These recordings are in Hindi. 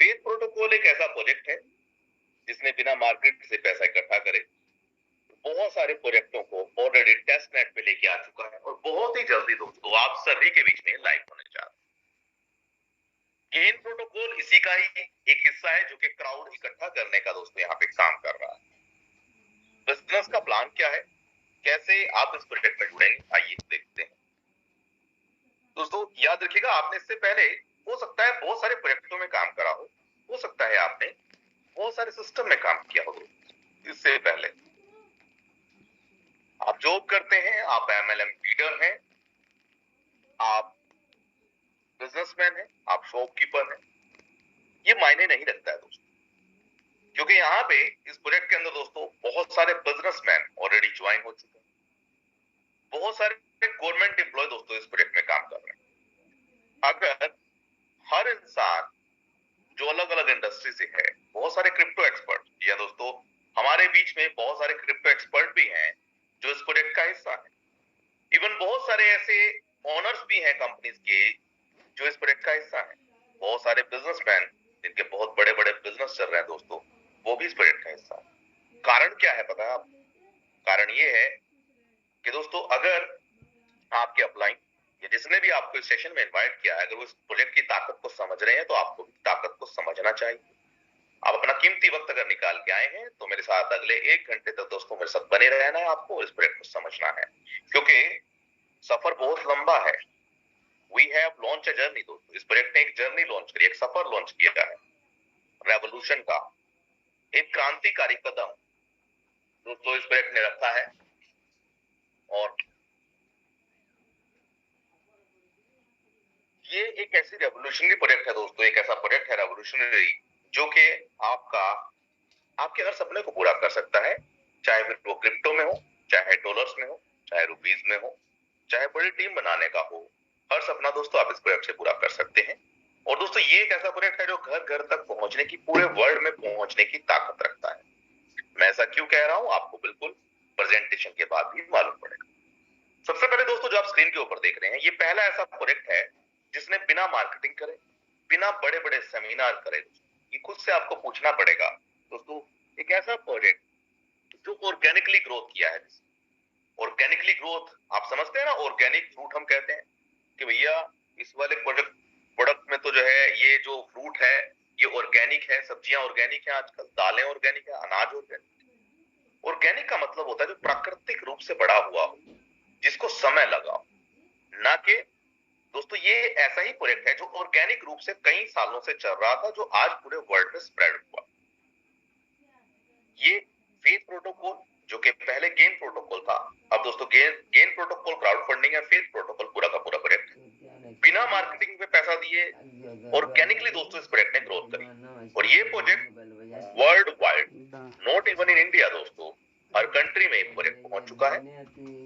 फेथ प्रोटोकॉल एक ऐसा प्रोजेक्ट है जिसने बिना मार्केट से पैसा इकट्ठा करे बहुत सारे प्रोजेक्टों को ऑलरेडी टेस्ट नेट पे लेके आ चुका है और बहुत ही जल्दी दोस्तों आप सभी के बीच में लाइव होने जा रहा है। गेन प्रोटोकॉल इसी का ही एक हिस्सा है जो कि क्राउड इकट्ठा करने का दोस्तों यहाँ पे काम कर रहा है। बिजनेस का प्लान क्या है, कैसे आप इस प्रोजेक्ट में जुड़ेंगे, आइए देखते हैं। दोस्तों याद रखिएगा, आपने इससे पहले हो सकता है बहुत सारे प्रोजेक्टों में काम करा हो सकता है आपने बहुत सारे सिस्टम में काम किया हो। इससे पहले आप जॉब करते हैं, आप एमएलएम लीडर हैं, आप बिजनेसमैन हैं, आप शॉपकीपर हैं, ये मायने नहीं रखता है दोस्तों, क्योंकि यहाँ पे इस प्रोजेक्ट के अंदर दोस्तों बहुत सारे बिजनेसमैन ऑलरेडी ज्वाइन हो चुके हैं, बहुत सारे गवर्नमेंट एम्प्लॉय दोस्तों इस प्रोजेक्ट में काम कर रहे हैं। अगर हर इंसान जो अलग अलग इंडस्ट्री से है, बहुत सारे क्रिप्टो एक्सपर्ट या दोस्तों हमारे बीच में बहुत सारे क्रिप्टो एक्सपर्ट भी हैं जो इस प्रोजेक्ट का हिस्सा है। इवन बहुत सारे ऐसे ओनर्स भी हैं कंपनीज के जो इस प्रोजेक्ट का हिस्सा है। बहुत सारे बिजनेसमैन जिनके बहुत बड़े बड़े बिजनेस चल रहे हैं दोस्तों, वो भी इस प्रोजेक्ट का हिस्सा है। कारण क्या है पता है आपको? कारण ये है कि दोस्तों अगर आपके अपलाइन या जिसने भी आपको इस सेशन में इनवाइट किया है, अगर वो इस प्रोजेक्ट की ताकत को समझ रहे हैं तो आपको भी ताकत को समझना चाहिए। आप अपना कीमती वक्त अगर निकाल के आए हैं तो मेरे साथ अगले 1 घंटे तक दोस्तों मेरे साथ बने रहना है। आपको इस प्रोजेक्ट को समझना है क्योंकि सफर बहुत लंबा है। We have launch a journey दोस्तों, इस प्रोजेक्ट ने एक जर्नी लॉन्च करी, एक सफर लॉन्च किया है रेवोल्यूशन का, एक क्रांतिकारी कदम दोस्तों इस प्रोजेक्ट ने रखा है। और ये एक ऐसी रेवोल्यूशनरी प्रोजेक्ट है दोस्तों, एक ऐसा प्रोजेक्ट है रेवोल्यूशनरी जो कि आपके हर सपने को पूरा कर सकता है, चाहे फिर वो क्रिप्टो में हो, चाहे डॉलर्स में हो, चाहे रुपीज में हो, चाहे बड़ी टीम बनाने का हो। हर सपना दोस्तों आप इस प्रोजेक्ट से पूरा कर सकते हैं। और दोस्तों ये एक ऐसा प्रोजेक्ट है जो घर घर तक पहुंचने की, पूरे वर्ल्ड में पहुंचने की ताकत रखता है। मैं ऐसा क्यों कह रहा हूं आपको बिल्कुल प्रेजेंटेशन के बाद भी मालूम पड़ेगा। सबसे पहले दोस्तों जो आप स्क्रीन के ऊपर देख रहे हैं, ये पहला ऐसा प्रोजेक्ट है जिसने बिना मार्केटिंग करे, बिना बड़े बड़े सेमिनार करे, ये खुद से आपको पूछना पड़ेगा दोस्तों, एक ऐसा प्रोजेक्ट जो ऑर्गेनिकली ग्रोथ किया है। ऑर्गेनिकली ग्रोथ आप समझते हैं ना, ऑर्गेनिक फ्रूट हम कहते हैं कि भैया इस वाले प्रोडक्ट में तो जो है ये जो फ्रूट है ये ऑर्गेनिक है, सब्जियां ऑर्गेनिक है, आजकल दालें ऑर्गेनिक है, अनाज ऑर्गेनिक। ऑर्गेनिक का मतलब होता है जो प्राकृतिक रूप से बड़ा हुआ हो, जिसको समय लगा हो, ना कि दोस्तों ये ऐसा ही प्रोजेक्ट है जो ऑर्गेनिक रूप से कई सालों से चल रहा था, जो आज पूरे वर्ल्ड में स्प्रेड हुआ। ये फेथ प्रोटोकॉल जो कि पहले गेन प्रोटोकॉल था, अब दोस्तों गेन प्रोटोकॉल क्राउड फंडिंग है, फेथ प्रोटोकॉल पूरा का पूरा प्रोजेक्ट है। बिना मार्केटिंग पे पैसा दिए ऑर्गेनिकली दोस्तों इस प्रोजेक्ट ने ग्रोथ करी। और ये project world wide, not even in India दोस्तों, हर कंट्री में प्रोजेक्ट पहुंच चुका है।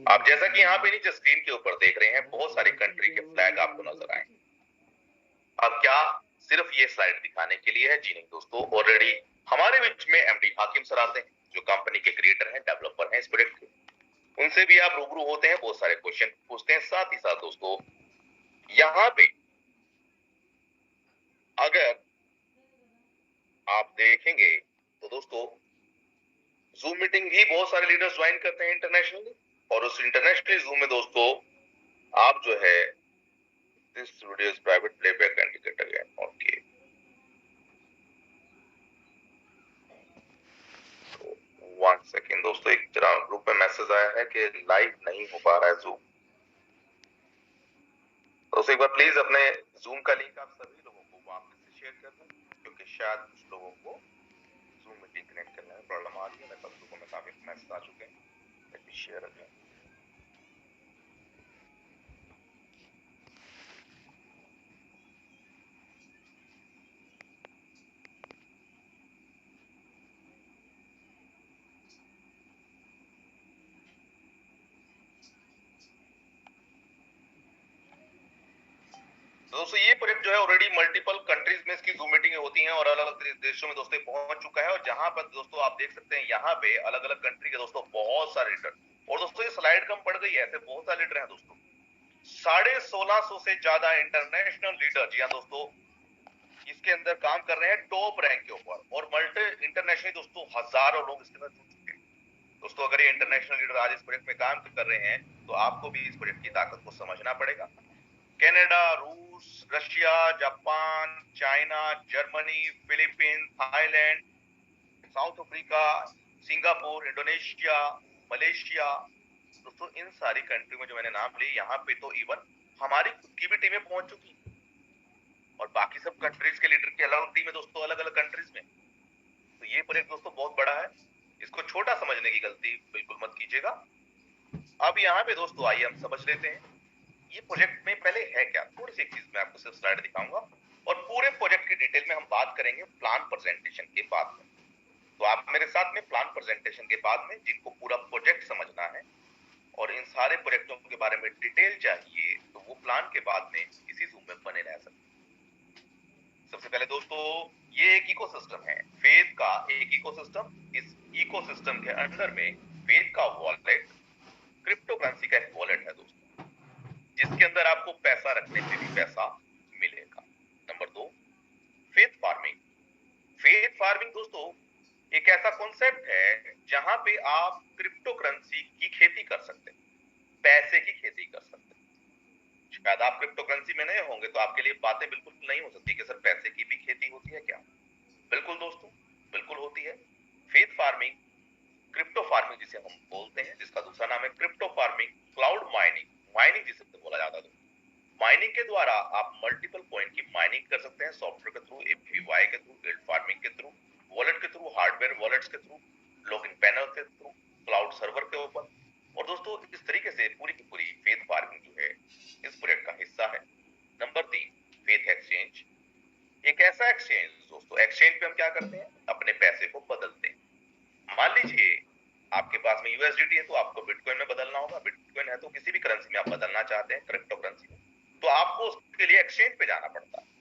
आप जैसा कि यहाँ पे नीचे स्क्रीन के ऊपर देख रहे हैं, बहुत सारी कंट्री के फ्लैग आपको नजर आए। अब क्या सिर्फ ये स्लाइड दिखाने के लिए है? जी नहीं दोस्तों, ऑलरेडी हमारे बीच में एमडी हाकिम सर आते हैं जो कंपनी के क्रिएटर हैं, डेवलपर हैं इस प्रोजेक्ट के। उनसे भी आप रूबरू होते हैं, बहुत सारे क्वेश्चन पूछते हैं। साथ ही साथ दोस्तों यहाँ पे अगर आप देखेंगे तो दोस्तों जूम मीटिंग भी बहुत सारे लीडर्स ज्वाइन करते हैं इंटरनेशनली, और उस इंटरनेशनल जूम में दोस्तों आप जो है this video is private playback indicator again, okay. 1 second दोस्तों, एक जरा ग्रुप में मैसेज आया है कि लाइव नहीं हो पा रहा है जूम। तो एक बार प्लीज अपने जूम का लिंक आप सभी लोगों को वापस से शेयर कर दें, क्योंकि शायद कुछ लोगों को जूम मीटिंग कनेक्ट करने में प्रॉब्लम आ रही है। मेरे पास ग्रुप में काफी मैसेज आ चुके हैं, लेट मी शेयर अगेन। दोस्तों ये प्रोजेक्ट जो है ऑलरेडी मल्टीपल कंट्रीज में इसकी जूम मीटिंग होती हैं और अलग अलग देशों में दोस्तों पहुंच चुका है। और जहां पर दोस्तों आप देख सकते हैं यहाँ पे अलग अलग कंट्री के दोस्तों बहुत सारे लीडर, और दोस्तों ये स्लाइड कम पड़ गई है, ऐसे बहुत सारे लीडर हैं दोस्तों, 1650 से ज्यादा इंटरनेशनल लीडर। जी हाँ दोस्तों, इसके अंदर काम कर रहे हैं टॉप रैंक के ऊपर, और मल्टी इंटरनेशनली दोस्तों हजारों लोग इसके अंदर जुड़ चुके हैं। दोस्तों अगर ये इंटरनेशनल लीडर आज इस प्रोजेक्ट में काम कर रहे हैं तो आपको भी इस प्रोजेक्ट की ताकत को समझना पड़ेगा। कनाडा, रूस, Russia, Japan, China, Germany, Philippines, Thailand, south Africa, Singapore, Indonesia, Malaysia, दोस्तों इन सारी कंट्री में जो मैंने नाम लिए, यहाँ पे तो इवन हमारी खुद की भी टीमें पहुंच चुकी हैं, और बाकी सब कंट्रीज के लीडर की अलग टीम है दोस्तों, अलग अलग कंट्रीज में। तो ये प्रोजेक्ट दोस्तों बहुत बड़ा है, इसको छोटा समझने की गलती बिल्कुल मत कीजिएगा। अब यहाँ पे दोस्तों आइए हम समझ लेते हैं ये प्रोजेक्ट में पहले है क्या। थोड़ी सी एक चीज मैं आपको सिर्फ स्लाइड दिखाऊंगा, और पूरे प्रोजेक्ट की डिटेल में हम बात करेंगे प्लान प्रेजेंटेशन के बाद में। तो आप मेरे साथ में प्लान प्रेजेंटेशन के बाद में, जिनको पूरा प्रोजेक्ट समझना है और इन सारे प्रोजेक्टों के बारे में डिटेल चाहिए, तो वो प्लान के बाद में इसी जूम में बने रह सकते हैं। सबसे पहले दोस्तों ये एक इकोसिस्टम है, फेथ का एक इकोसिस्टम। इस इकोसिस्टम के अंडर में फेथ का वॉलेट, क्रिप्टो करेंसी का एक वॉलेट है दोस्तों, जिसके अंदर आपको पैसा रखने पे भी पैसा मिलेगा। Number 2, faith farming. Faith farming दोस्तों एक ऐसा कॉन्सेप्ट है जहां पे आप क्रिप्टो करेंसी की खेती कर सकते हैं, पैसे की खेती कर सकते हैं। शायद आप क्रिप्टो करेंसी में नहीं होंगे तो आपके लिए बातें बिल्कुल नहीं हो सकती कि सर पैसे की भी खेती होती है क्या। बिल्कुल दोस्तों, बिल्कुल होती है। फेथ फार्मिंग, क्रिप्टो फार्मिंग जिसे हम बोलते हैं, जिसका दूसरा नाम है crypto farming, cloud mining, mining जिसे बोला जाता है। माइनिंग के द्वारा आप मल्टीपल कॉइन की माइनिंग कर सकते हैं, सॉफ्टवेयर के थ्रू, एपीवाई के थ्रू, गिल्ड फार्मिंग के थ्रू, वॉलेट के थ्रू, हार्डवेयर वॉलेट्स के थ्रू, लॉगिन पैनल के थ्रू, क्लाउड सर्वर के ऊपर। और दोस्तों इस तरीके से पूरी की पूरी फेथ फार्मिंग जो है इस प्रोजेक्ट का हिस्सा है। Number 3, faith exchange. एक ऐसा एक्सचेंज दोस्तों, एक्सचेंज पे हम क्या करते हैं, अपने पैसे को बदलते हैं। मान लीजिए आपके पास में यूएसडीटी है तो आपको बिटकॉइन में बदलना होगा, बिटकॉइन है तो किसी भी करेंसी में आप बदलना चाहते हैं, क्रिप्टो करेंसी में, तो आपको उसके लिए एक्सचेंज पे जाना पड़ता है।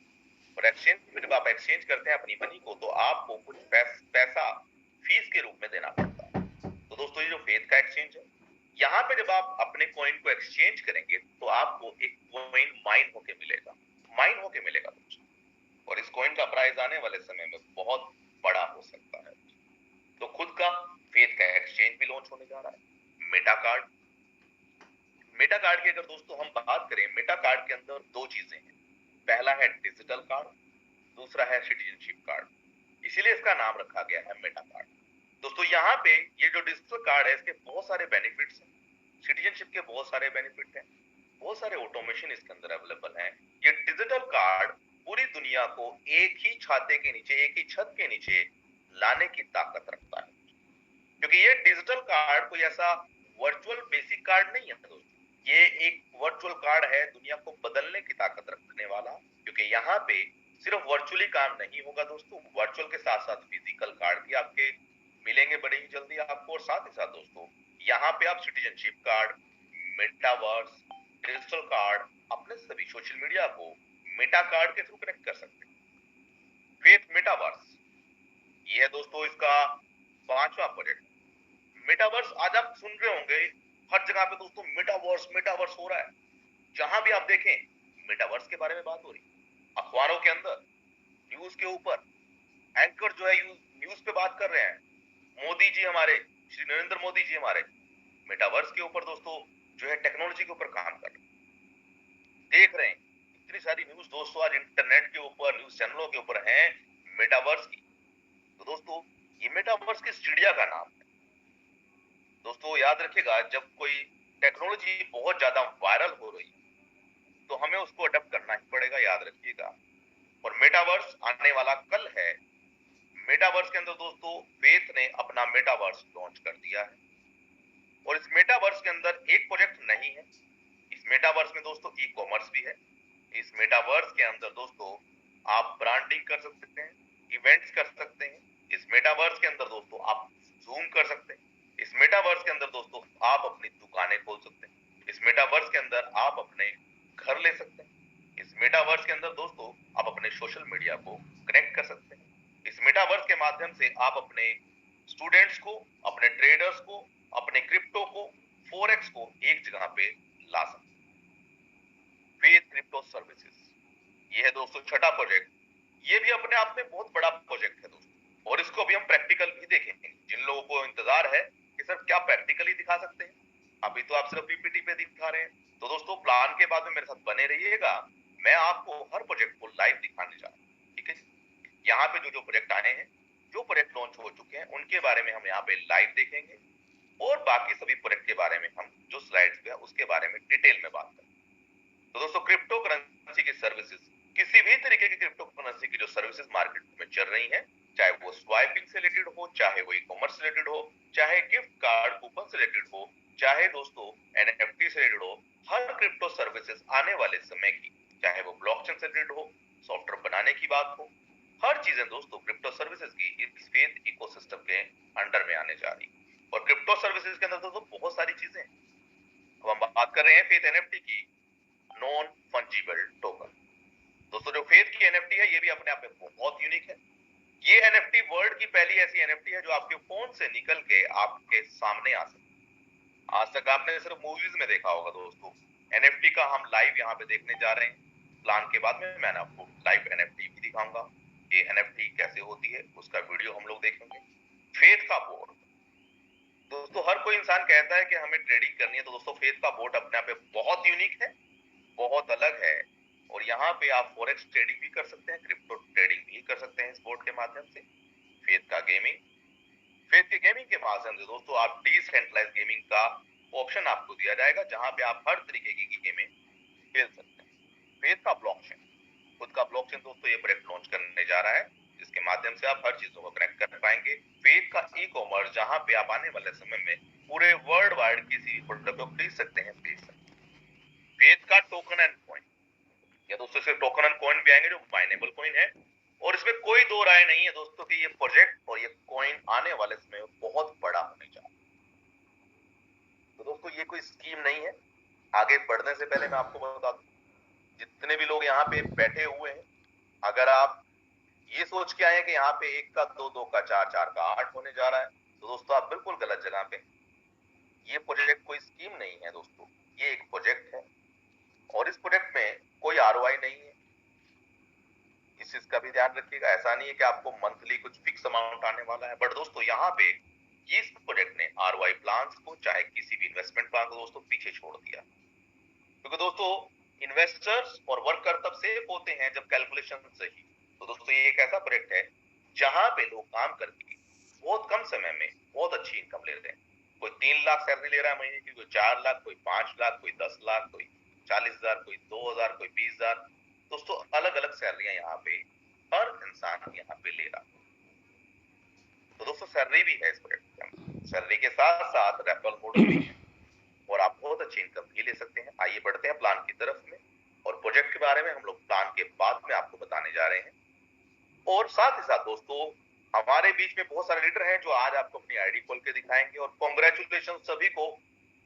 और एक्सचेंज पे जब आप एक्सचेंज करते हैं अपनी मनी को, तो आपको कुछ पैसा फीस के रूप में देना पड़ता है। तो दोस्तों ये जो फेथ का एक्सचेंज है, यहाँ पे जब आप अपने कॉइन को एक्सचेंज करेंगे तो आपको एक कॉइन माइन होके मिलेगा, माइन होके मिलेगा दोस्तों। और इस कॉइन का प्राइस आने वाले समय में बहुत बड़ा हो सकता है। तो खुद का फेथ का एक्सचेंज भी लॉन्च होने जा रहा है, मेटा कार्ड। मेटा कार्ड की अगर दोस्तों हम बात करें, मेटा कार्ड के अंदर दो चीजें हैं, पहला है डिजिटल कार्ड, दूसरा है सिटीजनशिप कार्ड। इसीलिए इसका नाम रखा गया है मेटा कार्ड। दोस्तों यहाँ पे ये जो डिजिटल कार्ड है इसके बहुत सारे बेनिफिट्स हैं, सिटीजनशिप के बहुत सारे बेनिफिट हैं, बहुत सारे ऑटोमेशन इसके अंदर अवेलेबल है। ये डिजिटल कार्ड पूरी दुनिया को एक ही छाते के नीचे, एक ही छत के नीचे लाने की ताकत रखता है, क्योंकि ये डिजिटल कार्ड कोई ऐसा वर्चुअल बेसिक कार्ड नहीं है दोस्तों, ये एक वर्चुअल कार्ड है दुनिया को बदलने की ताकत रखने वाला। क्योंकि यहाँ पे सिर्फ वर्चुअली काम नहीं होगा दोस्तों, वर्चुअल के साथ साथ फिजिकल कार्ड भी आपके मिलेंगे बड़ी ही जल्दी आपको। और साथ ही साथ दोस्तों यहाँ पे आप citizenship card, metaverse, digital card, अपने सभी सोशल मीडिया को मेटा कार्ड के थ्रू कनेक्ट कर सकते हैं। फेथ मेटावर्स, ये है दोस्तों इसका 5वां प्रोजेक्ट। मेटावर्स आज आप सुन रहे होंगे हर जगह पे दोस्तों, मेटावर्स मेटावर्स हो रहा है। जहां भी आप देखें मेटावर्स के बारे में बात हो रही, अखबारों के अंदर, न्यूज के ऊपर एंकर जो है न्यूज पे बात कर रहे हैं। मोदी जी हमारे, श्री नरेंद्र मोदी जी हमारे मेटावर्स के ऊपर दोस्तों जो है टेक्नोलॉजी के ऊपर काम कर रहे हैं, देख रहे हैं। इतनी सारी न्यूज दोस्तों आज इंटरनेट के ऊपर, न्यूज चैनलों के ऊपर है मेटावर्स की। तो दोस्तों ये मेटावर्स की चिड़िया का नाम है। दोस्तों याद रखिएगा, जब कोई टेक्नोलॉजी बहुत ज्यादा वायरल हो रही तो हमें उसको अडॉप्ट करना ही पड़ेगा, याद रखिएगा। और मेटावर्स आने वाला कल है। मेटावर्स के अंदर दोस्तों फेथ ने अपना मेटावर्स लॉन्च कर दिया है, और इस मेटावर्स के अंदर एक प्रोजेक्ट नहीं है, इस मेटावर्स में दोस्तों ई कॉमर्स भी है। इस मेटावर्स के अंदर दोस्तों आप ब्रांडिंग कर सकते हैं, इवेंट्स कर सकते हैं। इस मेटावर्स के अंदर दोस्तों आप जूम कर सकते हैं। इस मेटावर्स के अंदर दोस्तों आप अपनी दुकानें खोल सकते हैं। इस मेटावर्स के अंदर आप अपने घर ले सकते हैं। इस मेटावर्स के अंदर दोस्तों आप अपने सोशल मीडिया को कनेक्ट कर सकते हैं। इस मेटावर्स के माध्यम से आप अपने स्टूडेंट्स को, अपने ट्रेडर्स को, अपने क्रिप्टो को, फॉरेक्स को एक जगह पे ला सकते हैं। फेथ क्रिप्टो सर्विसेज, ये है दोस्तों छठा प्रोजेक्ट। ये भी अपने आप में बहुत बड़ा प्रोजेक्ट है दोस्तों, और इसको अभी हम प्रैक्टिकल भी देखेंगे। जिन लोगों को इंतजार है कि सर क्या प्रैक्टिकली दिखा सकते हैं, अभी तो आप सिर्फ पीपीटी पे दिखा रहे हैं, तो दोस्तों प्लान के बाद में मेरे साथ बने रहिएगा। मैं आपको हर प्रोजेक्ट को लाइव दिखाने जा रहा हूँ, ठीक है। यहाँ पे जो जो प्रोजेक्ट आए हैं, जो प्रोजेक्ट लॉन्च हो चुके हैं, उनके बारे में हम यहाँ पे लाइव देखेंगे, और बाकी सभी प्रोजेक्ट के बारे में हम जो स्लाइड्स पे है उसके बारे में डिटेल में बात करेंगे। तो दोस्तों क्रिप्टो करेंसी की सर्विसेज, किसी भी तरीके की क्रिप्टो करेंसी की जो सर्विसेज मार्केट में चल रही हैं, चाहे वो स्वाइपिंग से रिलेटेड हो, चाहे वो ई-कॉमर्स से रिलेटेड हो, चाहे गिफ्ट कार्ड कूपन से रिलेटेड हो, चाहे दोस्तों एनएफटी से रिलेटेड हो, हर क्रिप्टो सर्विसेज आने वाले समय की, चाहे वो ब्लॉकचेन से रिलेटेड हो, सॉफ्टवेयर बनाने की बात हो, हर चीजें दोस्तों क्रिप्टो सर्विसेज की इस फेथ इकोसिस्टम के अंडर में आने जा रही है। और क्रिप्टो सर्विसेज के अंदर दोस्तों बहुत सारी चीजें हैं। अब हम बात कर रहे हैं फेथ एनएफटी की, नॉन फंजिबल टोकन। दोस्तों जो फेथ की एनएफटी है, ये भी अपने आप में बहुत यूनिक है। ये एनएफटी वर्ल्ड की पहली ऐसी एनएफटी है जो आपके फोन से निकल के आपके सामने आ सकती है। आज तक आपने सिर्फ मूवीज में देखा होगा दोस्तों, एनएफटी का हम लाइव यहाँ पे देखने जा रहे हैं। प्लान के बाद में मैं आपको लाइव एनएफटी भी दिखाऊंगा, ये एनएफटी कैसे होती है उसका वीडियो हम लोग देखेंगे। फेथ का बोर्ड, दोस्तों हर कोई इंसान कहता है कि हमें ट्रेडिंग करनी है, तो दोस्तों फेथ का बोर्ड अपने आप में बहुत यूनिक है, बहुत अलग है। और यहाँ पे आप फॉरेक्स ट्रेडिंग भी कर सकते हैं, क्रिप्टो ट्रेडिंग भी कर सकते हैं इस बोर्ड के माध्यम से। फेथ का गेमिंग, फेथ के गेमिंग के माध्यम से दोस्तों आप डिसेंट्रलाइज गेमिंग का ऑप्शन आपको दिया जाएगा, जहां पे आप हर तरीके की गेमें खेल सकते हैं। फेथ का ब्लॉकचेन, खुद का ब्लॉकचेन दोस्तों ये प्रोजेक्ट लॉन्च करने जा रहा है, जिसके माध्यम से आप हर चीजों को कनेक्ट कर पाएंगे। फेथ का ई कॉमर्स, जहां पे आप आने वाले समय में पूरे वर्ल्ड वाइड किसी भी प्रोडक्ट को खरीद सकते हैं, बेच सकते हैं। फेथ का टोकन एंड कॉइन, या दोस्तों सिर्फ टोकन एंड कॉइन भी आएंगे जो माइनेबल कॉइन है, और इसमें कोई दो राय नहीं है दोस्तों कि ये प्रोजेक्ट और ये कॉइन आने वाले समय में बहुत बड़ा होने जा रहा है। तो दोस्तों ये कोई स्कीम नहीं है। आगे बढ़ने से पहले मैं आपको बता दूं, जितने भी लोग यहाँ पे बैठे हुए हैं, अगर आप ये सोच के आए हैं कि यहाँ पे एक का दो, दो का चार, चार का आठ होने जा रहा है, तो दोस्तों आप बिल्कुल गलत जगह पे। ये प्रोजेक्ट कोई स्कीम नहीं है दोस्तों, ये एक प्रोजेक्ट है, और इस प्रोजेक्ट में कोई आरओआई नहीं है। इस चीज का भी ध्यान रखिएगा, ऐसा नहीं है कि आपको मंथली कुछ फिक्स अमाउंट आने वाला है। बट दोस्तों यहाँ पे ये इस प्रोजेक्ट ने आरओआई प्लान्स को, चाहे किसी भी इन्वेस्टमेंट प्लान को दोस्तों पीछे छोड़ दिया, क्योंकि दोस्तों इन्वेस्टर्स और वर्कर तब सेफ होते हैं जब कैलकुलेशन सही। तो दोस्तों ये एक ऐसा प्रोजेक्ट है जहां पे लोग काम करके बहुत कम समय में बहुत अच्छी इनकम ले रहे हैं। कोई 3 लाख सैलरी ले रहा है महीने की, कोई 4 लाख, कोई 5 लाख, कोई 10 लाख, कोई 40,000, कोई 2,000, कोई 20,000। दोस्तों अलग अलग सैलरियां यहाँ पे हर इंसान यहाँ पे ले रहा है। तो दोस्तों सैलरी भी है इस प्रोजेक्ट के अंदर, सैलरी के साथ साथ रेफरल मॉडल भी है, और आप बहुत अच्छी इनकम भी ले सकते हैं। आइए बढ़ते हैं प्लान की तरफ में, और प्रोजेक्ट के बारे में हम लोग प्लान के बाद में आपको बताने जा रहे हैं। और साथ ही साथ दोस्तों हमारे बीच में बहुत सारे लीडर हैं जो आज आपको अपनी आईडी खोल के दिखाएंगे, और कॉन्ग्रेचुलेशन सभी को,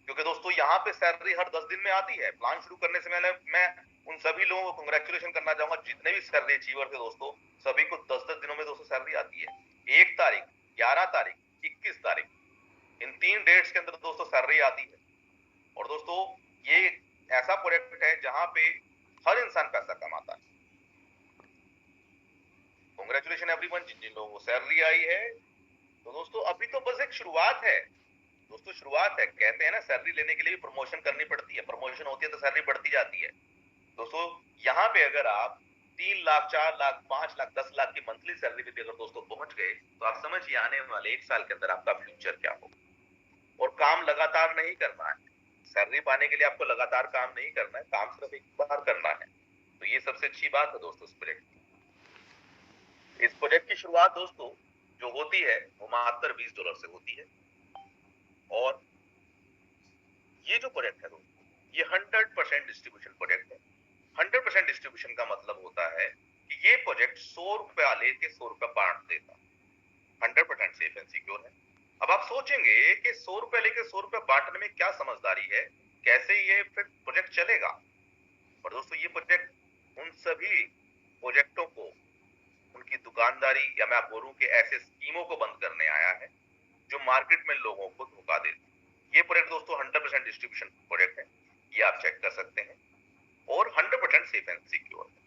क्योंकि दोस्तों यहाँ पे सैलरी हर 10 दिन में आती है। प्लान शुरू करने से पहले मैं उन सभी लोगों को कॉन्ग्रेचुलेशन करना चाहूंगा, जितने भी सैलरी अचीवर थे दोस्तों, सभी को 10-10 दिनों में दोस्तों सैलरी आती है। 1 तारीख, 11 तारीख, 21 तारीख, इन 3 डेट्स के अंदर दोस्तों सैलरी आती है। और दोस्तों ये ऐसा प्रोजेक्ट है जहां पे हर इंसान पैसा कमाता है। कांग्रेचुलेशन एवरीवन, जिन जिन लोगों को सैलरी आई है। तो दोस्तों अभी तो बस एक शुरुआत है दोस्तों, शुरुआत है। कहते हैं ना सैलरी लेने के लिए भी प्रमोशन करनी पड़ती है, प्रमोशन होती है तो सैलरी बढ़ती जाती है। दोस्तों यहाँ पे अगर आप 3 लाख, 4 लाख, 5 लाख, 10 लाख की मंथली सैलरी पे भी अगर दोस्तों पहुंच गए, तो आप समझिए आने वाले 1 साल के अंदर आपका फ्यूचर क्या होगा। और काम लगातार नहीं करना है, सैलरी पाने के लिए आपको लगातार काम नहीं करना है, काम सिर्फ एक बार करना है। तो ये सबसे अच्छी बात है दोस्तों इस प्रोजेक्ट की। इस प्रोजेक्ट की शुरुआत दोस्तों जो होती है वो मात्र $20 से होती है। और ये जो प्रोजेक्ट है दोस्तों, ये 100% डिस्ट्रीब्यूशन प्रोजेक्ट है। 100% डिस्ट्रीब्यूशन का मतलब होता है कि ये प्रोजेक्ट 100 रुपया लेके 100 रुपया बांट देता, 100% सेफ एंड सिक्योर है। अब आप सोचेंगे कि 100 रुपया लेके 100 रुपया बांटने में क्या समझदारी है, कैसे ये फिर प्रोजेक्ट चलेगा। और दोस्तों ये प्रोजेक्ट उन सभी प्रोजेक्टों को, उनकी दुकानदारी, या मैं आप बोलूं कि ऐसे स्कीमों को बंद करने आया है जो मार्केट में लोगों को धोखा देती। ये प्रोजेक्ट दोस्तों 100% डिस्ट्रीब्यूशन प्रोजेक्ट है, ये आप चेक कर सकते हैं, और 100% सेफ एंड सिक्योर है।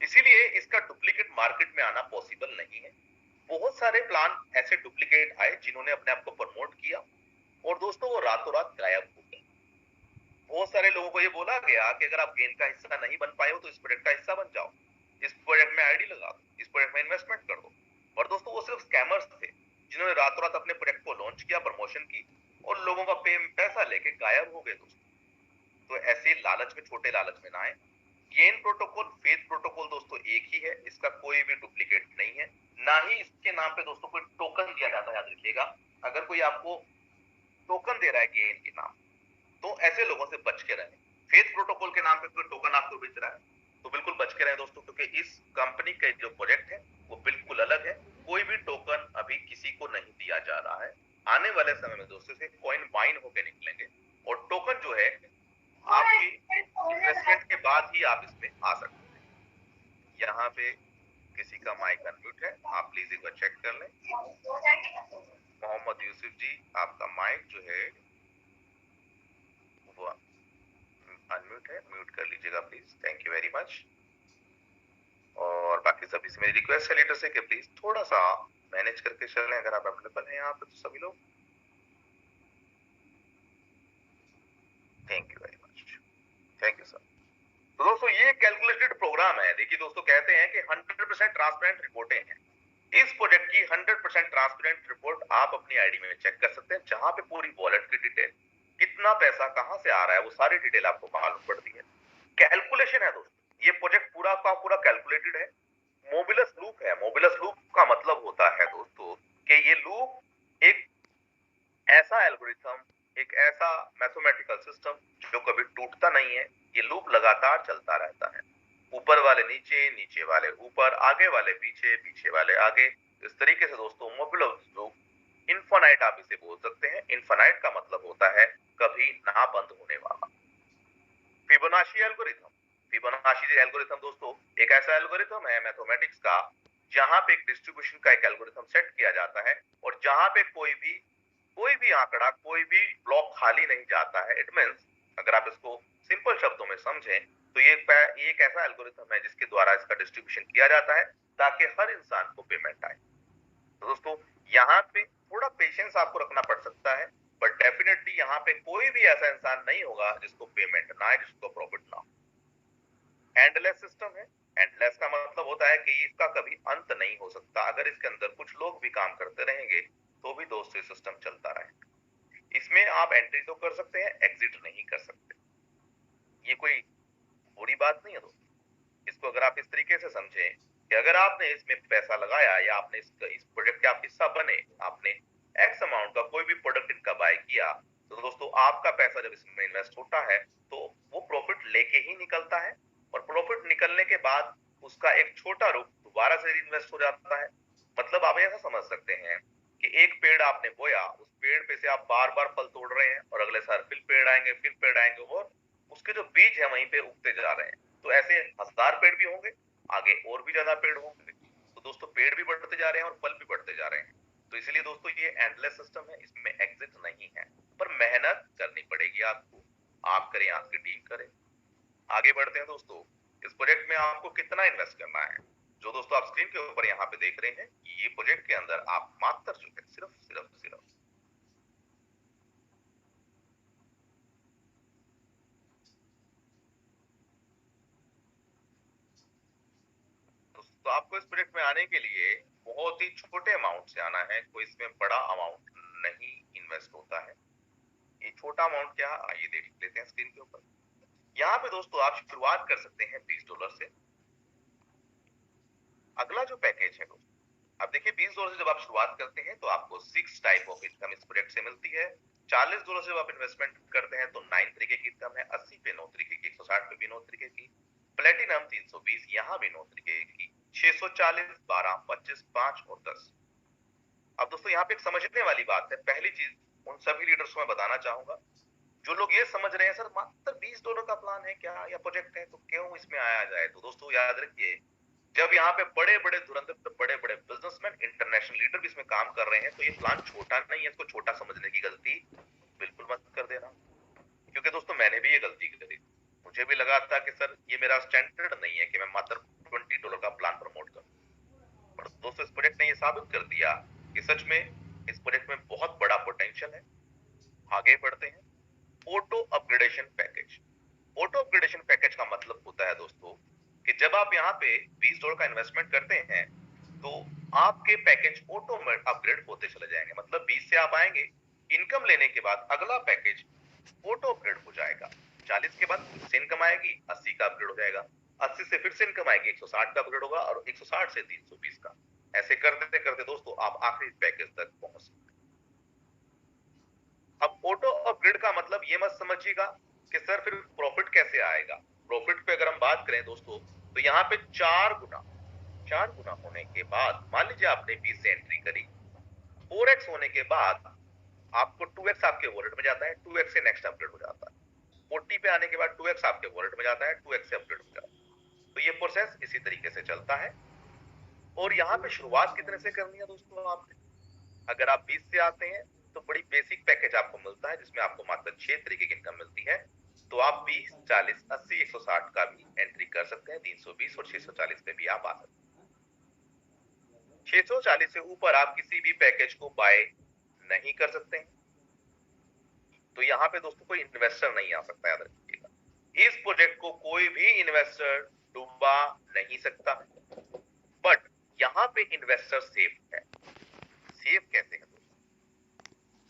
इसीलिए इसका डुप्लीकेट मार्केट में आना पॉसिबल नहीं है। बहुत सारे प्लान ऐसे डुप्लीकेट आए जिन्होंने अपने आप को प्रमोट किया और दोस्तों वो रातों रात गायब हो गए। बहुत सारे लोगों को ये बोला गया कि अगर आप गेम का हिस्सा नहीं बन पाए हो तो इस प्रोजेक्ट का हिस्सा बन जाओ, इस प्रोजेक्ट में आईडी लगा दो, इस प्रोजेक्ट में इन्वेस्टमेंट कर दो। और दोस्तों वो सिर्फ स्कैमर्स थे जिन्होंने रातों रात अपने प्रोजेक्ट को लॉन्च किया, प्रमोशन की और लोगों का पैसा लेके गायब हो गए दोस्तों। तो ऐसे लालच में, छोटे लालच में ना आए। गेन प्रोटोकॉल, फेथ प्रोटोकॉल दोस्तों एक ही है, इसका कोई भी डुप्लीकेट नहीं है। ना ही इसके नाम पे दोस्तों कोई टोकन दिया जाता है, याद रखिएगा। अगर कोई आपको टोकन दे रहा है गेन के नाम, तो ऐसे लोगों से बच के रहें। फेथ प्रोटोकॉल के नाम पे कोई टोकन आपको बेच रहा है तो बिल्कुल बच के रहें दोस्तों, क्योंकि इस कंपनी के जो प्रोजेक्ट है वो बिल्कुल अलग है। कोई भी टोकन अभी किसी को नहीं दिया जा रहा है। आने वाले समय में दोस्तों से कॉइन माइन होकर निकलेंगे और टोकन जो है आपकी इन्वेस्टमेंट के बाद ही आप इसमें आ सकते हैं। यहाँ पे किसी का माइक अनम्यूट है, आप प्लीज एक बार चेक कर लें। मोहम्मद यूसुफ जी, आपका माइक जो है वो अनम्यूट है, म्यूट कर लीजिएगा please, thank you very much. और बाकी सभी से मेरी रिक्वेस्ट है लीडर से कि प्लीज थोड़ा सा मैनेज करके चलें अगर आप अवेलेबल हैं यहाँ पे तो सभी लोग। Thank you very much, thank you sir. तो दोस्तों ये कैलकुलेटेड प्रोग्राम है। देखिए दोस्तों, कहते हैं कि 100% ट्रांसपेरेंट रिपोर्टें हैं। इस प्रोजेक्ट की 100% ट्रांसपेरेंट रिपोर्ट आप अपनी आईडी में चेक कर सकते हैं, जहां पे पूरी वॉलेट की डिटेल, कितना पैसा कहां से आ रहा है, वो सारी डिटेल आपको मालूम पड़ती है। कैलकुलेशन है दोस्तों, ये प्रोजेक्ट पूरा का पूरा कैलकुलेटेड है। मोबिलस लूप है। मोबिलस लूप का मतलब होता है दोस्तों कि ये लूप एक ऐसा एल्गोरिथम, एक ऐसा मैथमेटिकल सिस्टम जो कभी टूटता नहीं है। ये लूप लगातार चलता रहता है। ऊपर वाले नीचे, नीचे वाले ऊपर, आगे वाले पीछे, पीछे वाले आगे। इस तरीके से दोस्तों मोबिलस लूप इनफाइनाइट आप इसे बोल सकते हैं। इनफाइनाइट का मतलब होता है कभी ना बंद होने वाला। Fibonacci algorithm. फिबोनाची एल्गोरिथम दोस्तों एक ऐसा एल्गोरिथम है मैथमेटिक्स का जहां पे एक डिस्ट्रीब्यूशन का एक एल्गोरिथम सेट किया जाता है और जहां पे कोई भी आंकड़ा, कोई भी ब्लॉक खाली नहीं जाता है। इट मींस, अगर आप इसको सिंपल शब्दों में समझें तो ये एक ऐसा एल्गोरिथम है जिसके द्वारा इसका डिस्ट्रीब्यूशन किया जाता है ताकि हर इंसान को पेमेंट आए। तो दोस्तों यहाँ पे थोड़ा पेशेंस आपको रखना पड़ सकता है, बट डेफिनेटली यहाँ पे कोई भी ऐसा इंसान नहीं होगा जिसको पेमेंट ना आए, जिसको प्रॉफिट ना हो। एंडलेस सिस्टम है। एंडलेस का मतलब होता है कि इसका कभी अंत नहीं हो सकता। अगर इसके अंदर कुछ लोग भी काम करते रहेंगे तो भी दोस्तों सिस्टम चलता रहेगा। इसमें आप एंट्री तो कर सकते हैं, एग्जिट नहीं कर सकते। ये कोई बुरी बात नहीं है दोस्तों। इसको अगर आप इस तरीके से समझें कि अगर आपने इसमें पैसा लगाया या आपने इस प्रोजेक्ट के आप हिस्सा बने, आपने एक्स अमाउंट का कोई भी प्रोडक्ट इनका बाय किया, तो दोस्तों आपका पैसा जब इसमें इन्वेस्ट होता है तो वो प्रॉफिट लेके ही निकलता है। और प्रॉफिट निकलने के बाद उसका एक छोटा रूप दोबारा से इन्वेस्ट हो जाता है। मतलब आप ऐसा समझ सकते हैं कि एक पेड़ आपने बोया, उस पेड़ पे से आप बार बार फल तोड़ रहे हैं और अगले साल फिर पेड़ आएंगे, फिर पेड़ आएंगे और उसके जो बीज है वहीं पे उगते जा रहे हैं। तो ऐसे 1000 पेड़ भी होंगे, आगे और भी ज्यादा पेड़ होंगे। तो दोस्तों पेड़ भी बढ़ते जा रहे हैं और फल भी बढ़ते जा रहे हैं। तो इसलिए दोस्तों ये एंडलेस सिस्टम है, इसमें एग्जिट नहीं है, पर मेहनत करनी पड़ेगी आपको। आप करें, आपकी टीम करे। आगे बढ़ते हैं दोस्तों। इस प्रोजेक्ट में आपको कितना इन्वेस्ट करना है, जो दोस्तों आप स्क्रीन के ऊपर यहाँ पे देख रहे हैं, ये प्रोजेक्ट के अंदर आप मात्र जो है सिर्फ तो आपको इस प्रोजेक्ट में आने के लिए बहुत ही छोटे अमाउंट से आना है। कोई इसमें बड़ा अमाउंट नहीं इन्वेस्ट होता है। ये छोटा अमाउंट क्या, आइए देख लेते हैं स्क्रीन के ऊपर। यहाँ पे दोस्तों आप शुरुआत कर सकते हैं $20 से। अगला जो पैकेज है दोस्तों, अब देखिए $20 से जब आप शुरुआत करते हैं तो आपको 6 टाइप ऑफ इनकम इस प्रोजेक्ट से मिलती है। $40 से जब आप इन्वेस्टमेंट करते हैं तो 9 तरीके की इनकम है। 80 पे 9 तरीके की, 160 पे भी 9 तरीके की, प्लेटिनम 320, यहाँ भी 9 तरीके की, 640, 12, 25, 5 और 10। अब दोस्तों यहाँ पे एक समझने वाली बात है। पहली चीज उन सभी लीडर्स को मैं बताना चाहूंगा जो लोग ये समझ रहे हैं सर मात्र $20 का प्लान है क्या या प्रोजेक्ट है तो क्यों इसमें आया जाए। तो दोस्तों याद रखिए, जब यहाँ पे बड़े बड़े धुरंधर, बड़े बड़े बिजनेसमैन, इंटरनेशनल लीडर भी इसमें काम कर रहे हैं तो ये प्लान छोटा नहीं है। इसको छोटा समझने की गलती बिल्कुल मत कर देना, क्योंकि दोस्तों मैंने भी ये गलती करी। मुझे भी लगा था कि सर ये मेरा स्टैंडर्ड नहीं है कि मैं मात्र साबित कर दिया कि सच में इस प्रोजेक्ट में बहुत बड़ा पोटेंशियल है। आगे बढ़ते हैं। Auto upgradation package. Auto upgradation package का मतलब होता है दोस्तों कि जब आप यहाँ पे $20 का इन्वेस्टमेंट करते हैं तो आपके पैकेज ऑटो अपग्रेड होते चले जाएंगे। मतलब 20 से आप आएंगे, इनकम लेने के बाद अगला पैकेज ऑटो अपग्रेड हो जाएगा। 40 के बाद फिर से इनकम आएगी, 80 का अपग्रेड हो जाएगा, 80 से फिर से इनकम आएगी, 160 का अपग्रेड होगा और 160 से 320 का। ऐसे करते करते दोस्तों आप आखिरी पैकेज तक पहुंच सकते हैं। अब ऑटो अपग्रेड का मतलब ये मत समझिएगा कि सर फिर प्रॉफिट कैसे आएगा। प्रॉफिट पे अगर हम बात करें दोस्तों तो यहाँ पे 4 गुना होने के बाद, मान लीजिए आपने 20 से एंट्री करी, 4x होने के बाद आपको 2x आपके वॉलेट में जाता है, 2x से नेक्स्ट अपग्रेड हो जाता है, 40 पे आने के बाद 2x आपके वॉलेट में जाता है, 2x से अपग्रेड हो जाता है। तो ये प्रोसेस इसी तरीके से चलता है। और यहाँ पे शुरुआत कितने से करनी है दोस्तों आपने। अगर आप 20 से आते हैं तो बड़ी बेसिक पैकेज आपको मिलता है जिसमें आपको मात्र 6 तरीके की इनकम मिलती है। तो आप 20, 40, 80, 160 का भी एंट्री कर सकते हैं, 320 और 640 पे भी आप आ सकते हैं। 640 से ऊपर आप किसी भी पैकेज को बाय नहीं कर सकते हैं। तो यहाँ पे दोस्तों कोई इन्वेस्टर नहीं आ सकता, याद रखिएगा। इस प्रोजेक्ट को कोई भी इन्वेस्टर डूबा नहीं सकता। बट यहाँ पे इन्वेस्टर सेफ है। सेफ कैसे है दोस्तों,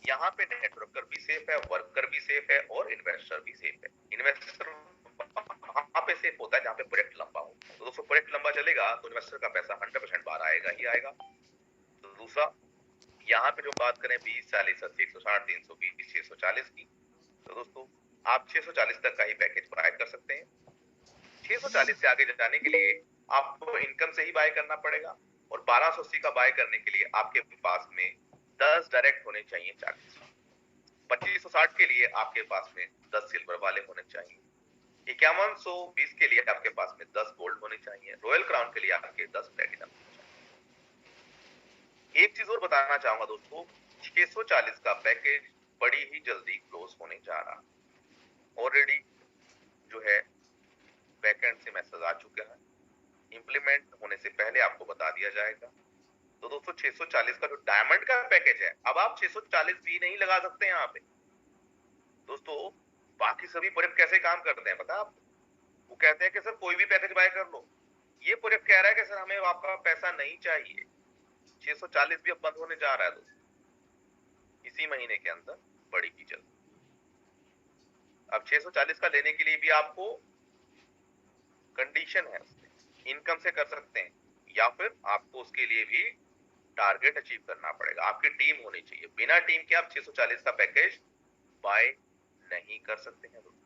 यहाँ पे नेटवर्कर भी सेफ है, वर्कर भी सेफ है और इन्वेस्टर भी सेफ है। इन्वेस्टर वहां पे सेफ होता है जहां पे प्रोजेक्ट लंबा हो। तो दोस्तों प्रोजेक्ट लंबा चलेगा तो इन्वेस्टर का पैसा 100% बाहर आएगा ही आएगा। तो दूसरा, यहाँ पे जो बात करें 20, 40, 80, 160, 320, 640 की, तो दोस्तों आप 640 तक का ही पैकेज बाय कर सकते हैं। 640 से आगे जाने के लिए आपको इनकम से ही बाय करना पड़ेगा और 1280 का बाय करने के लिए आपके पास में 10 डायरेक्ट होने चाहिए 40। 2560 के लिए आपके पास में 10 सिल्वर वाले होने चाहिए। 5120 के लिए आपके पास में 10 गोल्ड होने चाहिए। रॉयल क्राउन के लिए आपके 10 प्लेटिनम होने चाहिए। एक चीज और बताना चाहूंगा दोस्तों, 640 का पैकेज बड़ी ही जल्दी क्लोज होने जा रहा है। ऑलरेडी जो है बैकएंड से मैसेज आ चुके हैं, इंप्लीमेंट होने से पहले आपको बता दिया जाएगा। तो दोस्तों 640 का जो डायमंड का पैकेज है, अब आप 640 भी नहीं लगा सकते यहाँ पे दोस्तों। बाकी सभी प्रोजेक्ट कैसे काम करते हैं पता है आपको। वो कहते हैं कि सर कोई भी पैकेज बाय कर लो। ये प्रोजेक्ट कह रहा है कि सर हमें आपका पैसा नहीं चाहिए। 640 भी अब बंद होने जा रहा है दोस्तों, इसी महीने के अंदर बड़ी ही जल्द। अब 640 का लेने के लिए भी आपको कंडीशन है, इनकम से कर सकते हैं या फिर आपको उसके लिए भी टारगेट अचीव करना पड़ेगा। आपकी टीम होनी चाहिए, बिना टीम के आप 640 का पैकेज बाय नहीं कर सकते हैं दोस्तों।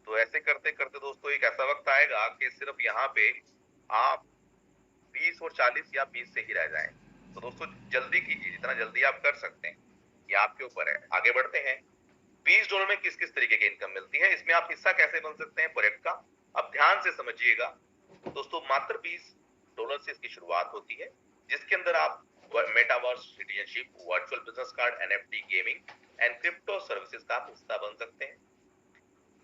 तो ऐसे करते करते दोस्तों एक ऐसा वक्त आएगा कि सिर्फ यहाँ पे आप 20 और 40 या 20 से ही रह जाएं। तो दोस्तों जल्दी कीजिए, जितना जल्दी आप कर सकते हैं ये आपके ऊपर है। आगे बढ़ते हैं। $20 में किस किस तरीके की इनकम मिलती है, इसमें आप हिस्सा कैसे बन सकते हैं प्रोजेक्ट का, अब ध्यान से समझिएगा दोस्तों। मात्र $20 से इसकी शुरुआत होती है, जिसके अंदर आप metaverse, citizenship, virtual business card, NFT, gaming and crypto services का हिस्सा बन सकते हैं।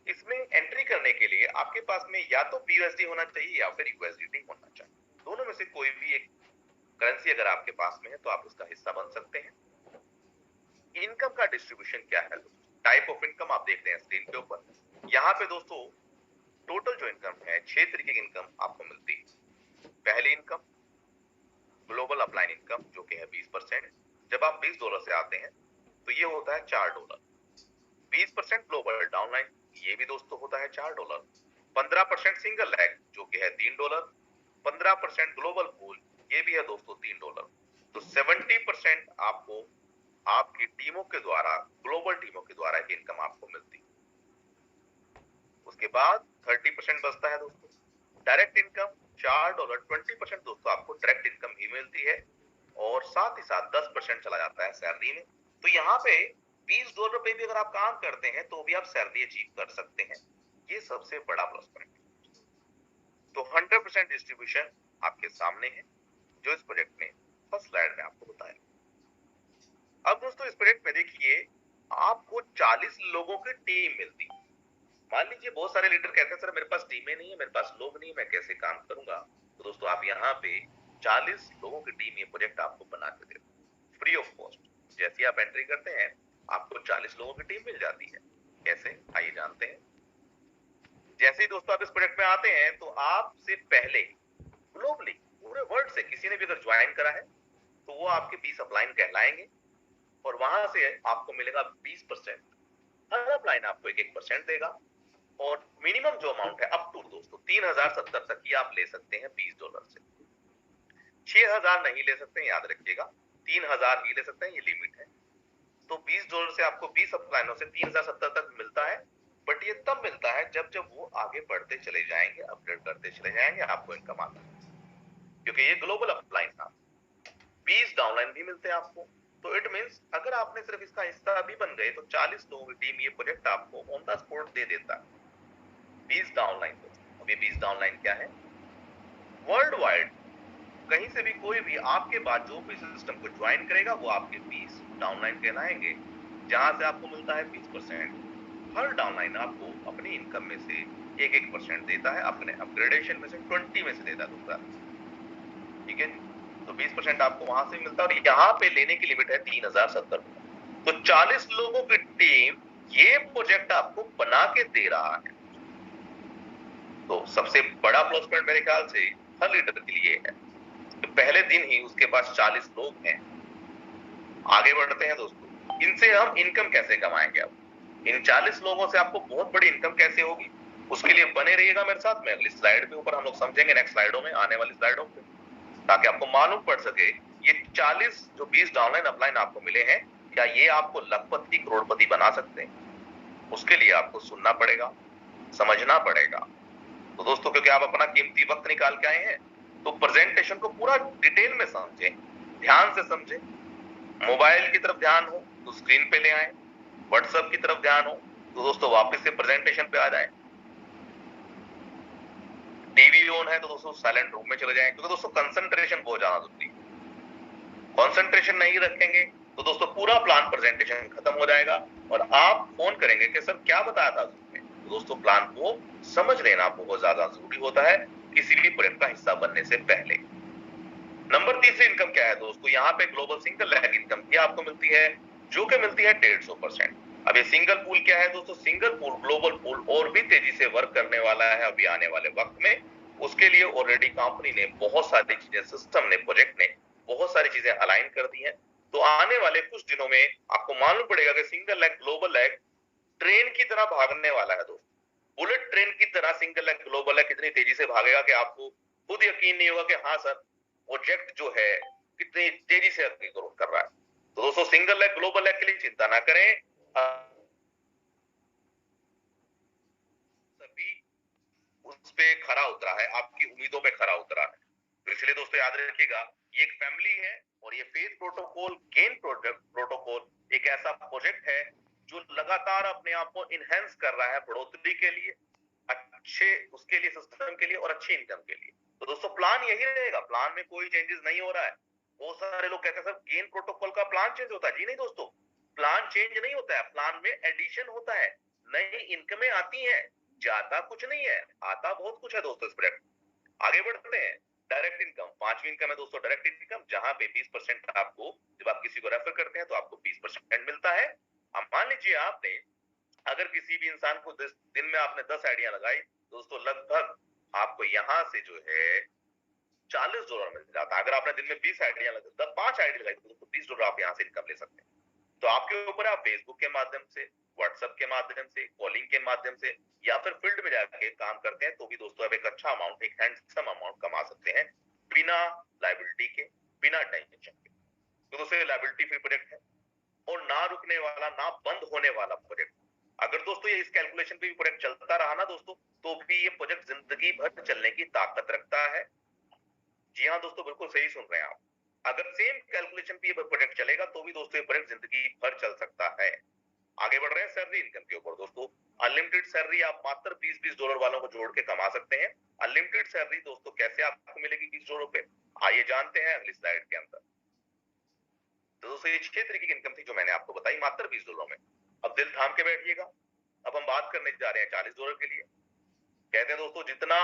इसमें एंट्री करने के लिए आपके पास में या तो BUSD होना चाहिए या फिर USDT होना चाहिए। दोनों में से कोई भी एक करेंसी अगर आपके पास में है तो आप उसका हिस्सा बन सकते हैं। इनकम का डिस्ट्रीब्यूशन क्या है दोस्तों, टाइप ऑफ इनकम आप देख रहे हैं स्क्रीन के ऊपर। यहाँ पे दोस्तों टोटल जो इनकम है 6 तरीके की इनकम आपको मिलती है। पहली इनकम ग्लोबल अपलाइन इनकम जो कि है 20%। जब आप $20 से आते हैं तो ये होता है $4। 20% ग्लोबल डाउनलाइन, ये भी दोस्तों होता है $4। 15% सिंगल लेग जो कि है $3। 15% ग्लोबल पूल, ये भी है दोस्तों $3। तो 70% आपको आपकी टीमों के द्वारा, ग्लोबल टीमों के द्वारा ये इनकम आपको मिलती है। उसके बाद 30% बचता है दोस्तों डायरेक्ट इनकम, $4। 20% दोस्तों आपको डायरेक्ट इनकम ही मिलती है और साथ ही साथ 10% चला जाता है सैलरी में। तो यहाँ पे $20 पे भी अगर आप काम करते हैं तो भी आप सैलरी अचीव कर सकते हैं। ये सबसे बड़ा प्लस पॉइंट है। तो 100% डिस्ट्रीब्यूशन आपके सामने है जो इस प्रोजेक्ट में फर्स्ट स्लाइड में आपको बताया। अब दोस्तों इस प्रोजेक्ट में देखिए आपको 40 लोगों की टीम मिलती है। मान लीजिए बहुत सारे लीडर कहते हैं सर मेरे पास टीमें नहीं है, मेरे पास लोग नहीं है, मैं कैसे काम करूंगा। तो दोस्तों आप यहाँ पे 40 लोगों की टीम ये प्रोजेक्ट आपको बना के देती है फ्री ऑफ कॉस्ट। जैसे ही आप एंट्री करते हैं आपको 40 लोगों की टीम मिल जाती है। कैसे, आइए जानते हैं। जैसे ही दोस्तों आप इस प्रोजेक्ट में आते हैं तो आपसे पहले ग्लोबली पूरे वर्ल्ड से किसी ने भी अगर ज्वाइन करा है तो वो आपके 20 अपलाइन कहलाएंगे और वहां से आपको मिलेगा 20%। हर अपलाइन आपको 1% देगा और मिनिमम जो अमाउंट है अप टू दोस्तों 3070 तक की आप ले सकते हैं $20 से। 6000 नहीं ले सकते, याद रखिएगा 3000 ही ले सकते हैं, ये लिमिट है। तो $20 से आपको 20 अपलाइनों से 3070 तक मिलता है। बट ये तब मिलता है जब जब वो आगे बढ़ते चले जाएंगे, अपग्रेड करते चले जाएंगे, आपको इनकम आता है। क्योंकि ये ग्लोबल अपलाइन था। 20 डाउनलाइन भी मिलते हैं आपको। तो इट मींस अगर आपने सिर्फ इसका हिस्सा भी बन गए तो 40 लोगों की टीम ये प्रोजेक्ट आपको ऑन द स्पॉट दे देता है। 20 डाउनलाइन। अब ये 20 डाउनलाइन क्या है? वर्ल्ड वाइड कहीं से भी कोई भी आपके बाद जो भी सिस्टम को ज्वाइन करेगा वो आपके 20 डाउनलाइन कहलाएंगे, जहां से आपको मिलता है 20%। हर डाउनलाइन आपको अपनी इनकम में से 1% देता है, अपने अपग्रेडेशन में से 20 में से देता है दूसरा। ठीक है, तो 20% आपको वहां से मिलता है और यहाँ पे लेने की लिमिट है 3070। तो 40 लोगों की टीम ये प्रोजेक्ट आपको बना के दे रहा है। तो सबसे बड़ा प्लस पॉइंट मेरे ख्याल से हर लीडर के लिए है तो पहले दिन ही उसके पास 40 लोग हैं। आगे बढ़ते हैं दोस्तों, इनसे हम इनकम कैसे कमाएंगे? अब इन 40 लोगों से आपको बहुत बड़ी इनकम कैसे होगी, उसके लिए बने रहिएगा मेरे साथ में। अगली स्लाइड के ऊपर हम लोग समझेंगे, नेक्स्ट स्लाइडों में, आने वाली स्लाइडों पे, ताकि आपको मालूम पड़ सके ये 40 जो 20 डाउनलाइन अपलाइन आपको मिले हैं, क्या ये आपको लखपति करोड़पति बना सकते हैं? उसके लिए आपको सुनना पड़ेगा, समझना पड़ेगा। तो दोस्तों क्योंकि आप अपना कीमती वक्त निकाल के आए हैं तो प्रेजेंटेशन को पूरा डिटेल में समझें, ध्यान से समझें। मोबाइल की तरफ ध्यान हो तो स्क्रीन पे ले आए, व्हाट्सएप की तरफ ध्यान हो तो दोस्तों वापस से प्रेजेंटेशन पे आ जाए। टीवी ऑन है तो दोस्तों साइलेंट रूम में चले जाएं, क्योंकि दोस्तों कंसंट्रेशन बहुत ज्यादा जरूरी है। कंसंट्रेशन नहीं रखेंगे तो दोस्तों पूरा प्लान प्रेजेंटेशन खत्म हो जाएगा और आप फोन करेंगे कि सर क्या बताया था तुमने। तो दोस्तों प्लान को समझ लेना बहुत ज्यादा जरूरी होता है किसी भी प्रोजेक्ट का हिस्सा बनने से पहले। नंबर तीसरी इनकम क्या है दोस्तों? यहाँ पे ग्लोबल सिंगल लेग इनकम क्या आपको मिलती है, जो कि मिलती है 150%। अब ये सिंगल पूल क्या है दोस्तों? सिंगल पूल ग्लोबल पूल और भी तेजी से वर्क करने वाला है अभी आने वाले वक्त में। उसके लिए ऑलरेडी कंपनी ने बहुत सारी चीजें, सिस्टम ने, प्रोजेक्ट ने बहुत सारी चीजें अलाइन कर दी है। तो आने वाले कुछ दिनों में आपको मालूम पड़ेगा कि single leg global leg train की तरह भागने वाला है दोस्तों। बुलेट ट्रेन की तरह सिंगल लेग ग्लोबल लेग कितनी तेजी से भागेगा कि आपको खुद यकीन नहीं होगा कि हाँ सर प्रोजेक्ट जो है कितनी तेजी से आगे ग्रोथ कर रहा है। तो दोस्तों सिंगल लेग ग्लोबल लेग के लिए चिंता ना करें, सभी उस पे खरा उतरा है, आपकी उम्मीदों पे खरा उतरा है। तो इसलिए दोस्तों याद रखिएगा ये एक फैमिली है और ये फेथ प्रोटोकॉल गेन प्रोटोकॉल एक ऐसा प्रोजेक्ट है जो लगातार अपने आप को इनहेंस कर रहा है बढ़ोतरी के लिए, अच्छे उसके लिए, सिस्टम के लिए और अच्छी इनकम के लिए। तो दोस्तों प्लान यही रहेगा, प्लान में कोई चेंजेस नहीं हो रहा है। बहुत सारे लोग कहते हैं सर गेन प्रोटोकॉल का प्लान चेंज होता है। जी नहीं दोस्तों, प्लान चेंज नहीं होता है, प्लान में एडिशन होता है, नई इनकमें आती हैं, जाता कुछ नहीं है, आता बहुत कुछ है दोस्तों इस प्रोजेक्ट। आगे बढ़ते हैं। डायरेक्ट इनकम, पांचवी इनकम है दोस्तों डायरेक्ट इनकम, जहां पे 20% आपको, जब आप किसी को रेफर करते हैं तो आपको 20% मिलता है। अब मान लीजिए आपने अगर किसी भी इंसान को दिन में आपने 10 आइडिया लगाई दोस्तों, लगभग आपको यहां से जो है $40 मिल जाता है। अगर आपने दिन में 20 आइडिया लगा, 5 आइडिया लगाई तो दोस्तों $20 आप यहां से इनकम ले सकते हैं। तो आपके ऊपर आप फेसबुक के माध्यम से, व्हाट्सएप के माध्यम से, कॉलिंग के माध्यम से या फिर फील्ड में जाके काम करते हैं तो भी दोस्तों आप एक अच्छा अमाउंट, एक हैंडसम अमाउंट कमा सकते हैं बिना लायबिलिटी के, बिना टेंशन के। तो दोस्तों ये लायबिलिटी फ्री प्रोजेक्ट है और ना रुकने वाला, ना बंद होने वाला प्रोजेक्ट। अगर दोस्तों ये इस कैलकुलेशन पे भी प्रोजेक्ट चलता रहा ना दोस्तों, तो भी ये प्रोजेक्ट जिंदगी भर चलने की ताकत रखता है। जी हाँ दोस्तों, बिल्कुल सही सुन रहे हैं आप। अगर सेम कैलकुलेशन पे ये प्रोजेक्ट चलेगा तो भी दोस्तों ये प्रोजेक्ट जिंदगी भर चल सकता है। आगे बढ़ रहे हैं सैलरी इनकम के ऊपर दोस्तों। अनलिमिटेड सैलरी आप मात्र $20 वालों को जोड़ के कमा सकते हैं। अनलिमिटेड सैलरी दोस्तों कैसे आपको मिलेगी $20 पे, आइए जानते हैं अगली स्लाइड के अंदर। तो दोस्तों ये 6 तरीके की इनकम थी जो मैंने आपको बताई मात्र $20 में। अब दिल थाम के बैठिएगा, अब हम बात करने जा रहे हैं $40 के लिए। कहते हैं दोस्तों जितना